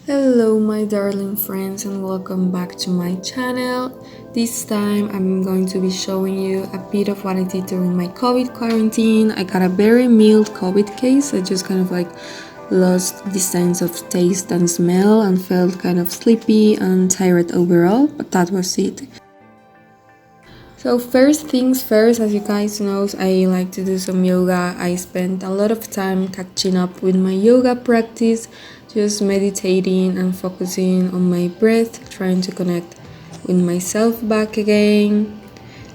Hello, my darling friends, and welcome back to my channel. This time, I'm going to be showing you a bit of what I did during my COVID quarantine. I got a very mild COVID case. I just kind of lost the sense of taste and smell and felt kind of sleepy and tired overall, but that was it. So first things first, as you guys know, I like to do some yoga. I spent a lot of time catching up with my yoga practice, just meditating and focusing on my breath, trying to connect with myself back again.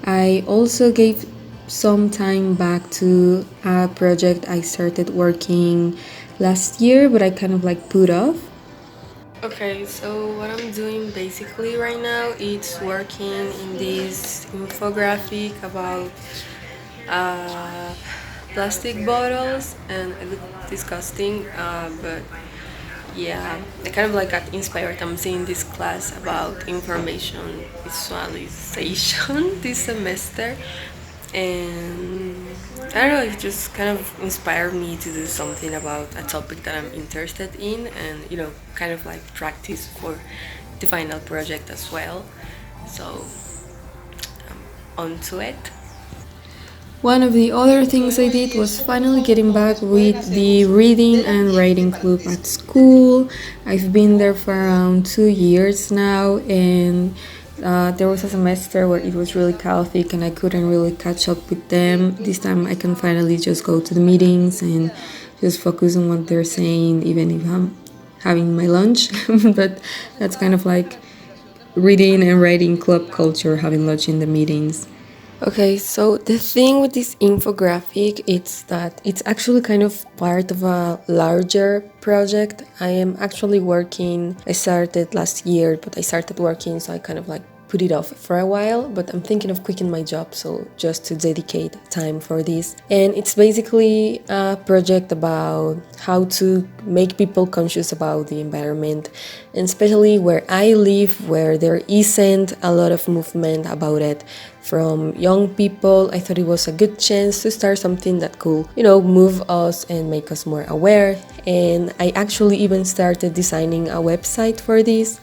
I also gave some time back to a project I started working last year, but I kind of put off. Okay, so what I'm doing basically right now is working in this infographic about uh, plastic bottles, and it looked disgusting, but yeah, I kind of got inspired. I'm seeing this class about information visualization this semester, and I don't know, it just kind of inspired me to do something about a topic that I'm interested in, and kind of practice for the final project as well. So I'm onto it. One of the other things I did was finally getting back with the reading and writing club at school. I've been there for around 2 years now, and there was a semester where it was really chaotic and I couldn't really catch up with them. This time I can finally just go to the meetings and just focus on what they're saying, even if I'm having my lunch. But that's kind of like reading and writing club culture, having lunch in the meetings. Okay, so the thing with this infographic is that it's actually kind of part of a larger project. I am actually working, I started last year, but I started working, so I kind of put it off for a while, but I'm thinking of quitting my job, so just to dedicate time for this. And it's basically a project about how to make people conscious about the environment, and especially where I live, where there isn't a lot of movement about it from young people. I thought it was a good chance to start something that could, move us and make us more aware. And I actually even started designing a website for this.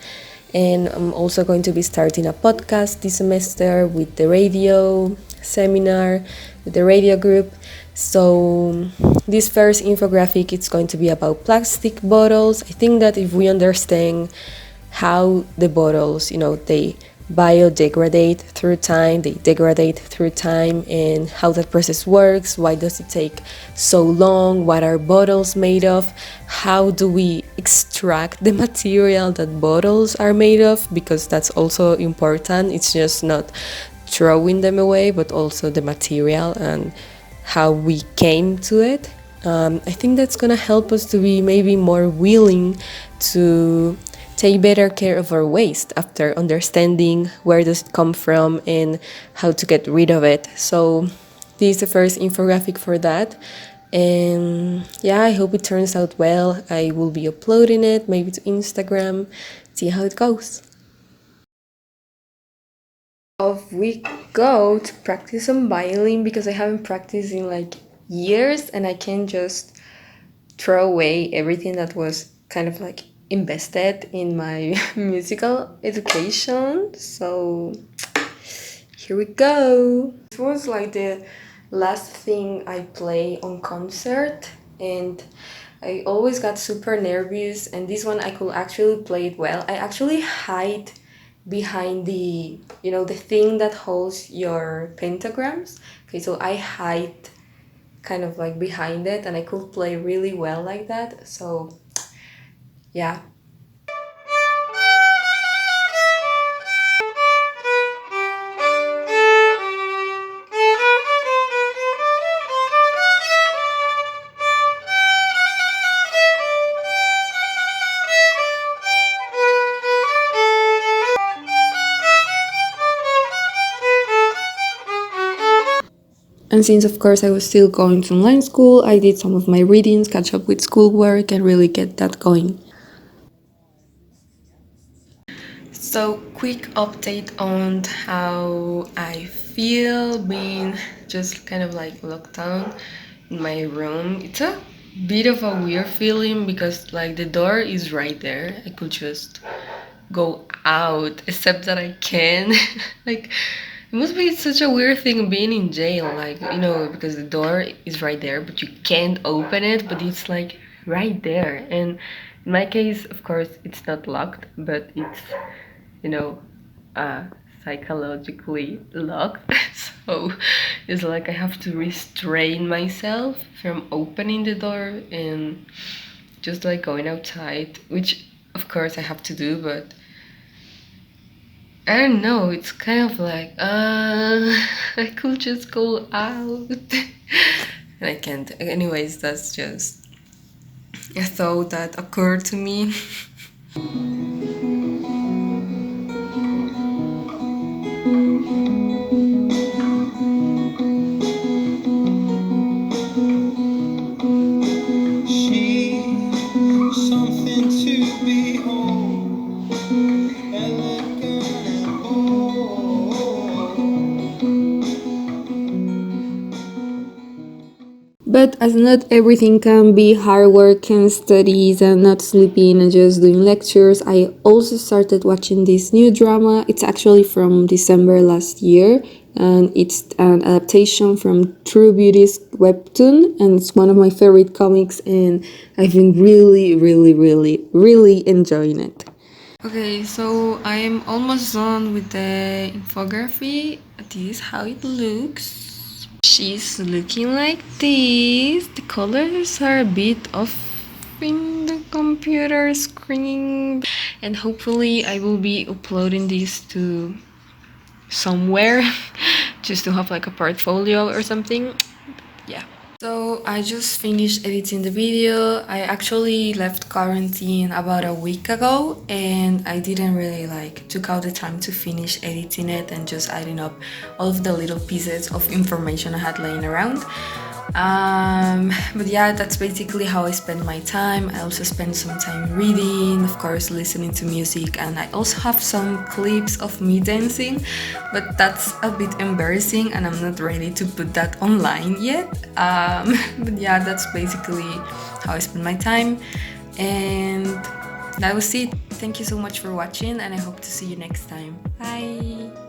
And I'm also going to be starting a podcast this semester with the radio seminar, with the radio group. So this first infographic is going to be about plastic bottles. I think that if we understand how the bottles, they biodegrade through time, they degrade through time, and how that process works, why does it take so long, what are bottles made of, how do we extract the material that bottles are made of, because that's also important. It's just not throwing them away, but also the material and how we came to it. I think that's gonna help us to be maybe more willing to take better care of our waste after understanding where does it come from and how to get rid of it. So this is the first infographic for that. And yeah, I hope it turns out well. I will be uploading it maybe to Instagram, see how it goes. Off we go to practice some violin because I haven't practiced in years, and I can't just throw away everything that was kind of invested in my musical education. So here we go. This was the last thing I play on concert, and I always got super nervous, and this one I could actually play it well. I actually hide behind the thing that holds your pentagrams. Okay, so I hide kind of behind it, and I could play really well like that. So yeah. And since, of course, I was still going to online school, I did some of my readings, catch up with schoolwork, and really get that going. So, quick update on how I feel being just kind of locked down in my room. It's a bit of a weird feeling because like the door is right there. I could just go out, except that I can. Like, it must be such a weird thing being in jail, like, you know, because the door is right there, but you can't open it, but it's like right there. And in my case, of course, it's not locked, but it's, you know, uh, psychologically locked. So it's like I have to restrain myself from opening the door and just like going outside, which of course I have to do, but I don't know, it's kind of like, I could just go out. And I can't. Anyways, that's just a thought that occurred to me. She's something to behold, elegant and bold. But as not everything can be hard work and studies and not sleeping and just doing lectures, I also started watching this new drama. It's actually from December last year, and it's an adaptation from True Beauty's webtoon, and it's one of my favorite comics, and I've been really enjoying it. Okay, so I am almost done with the infography. This is how it looks. She's looking like this. The colors are a bit off in the computer screen, and hopefully I will be uploading this to somewhere just to have like a portfolio or something. Yeah. So I just finished editing the video. I actually left quarantine about a week ago, and I didn't really like took out the time to finish editing it and just adding up all of the little pieces of information I had laying around. But yeah, that's basically how I spend my time. I also spend some time reading, of course, listening to music, and I also have some clips of me dancing, but that's a bit embarrassing and I'm not ready to put that online yet. But yeah, that's basically how I spend my time, and that was it. Thank you so much for watching, and I hope to see you next time. Bye!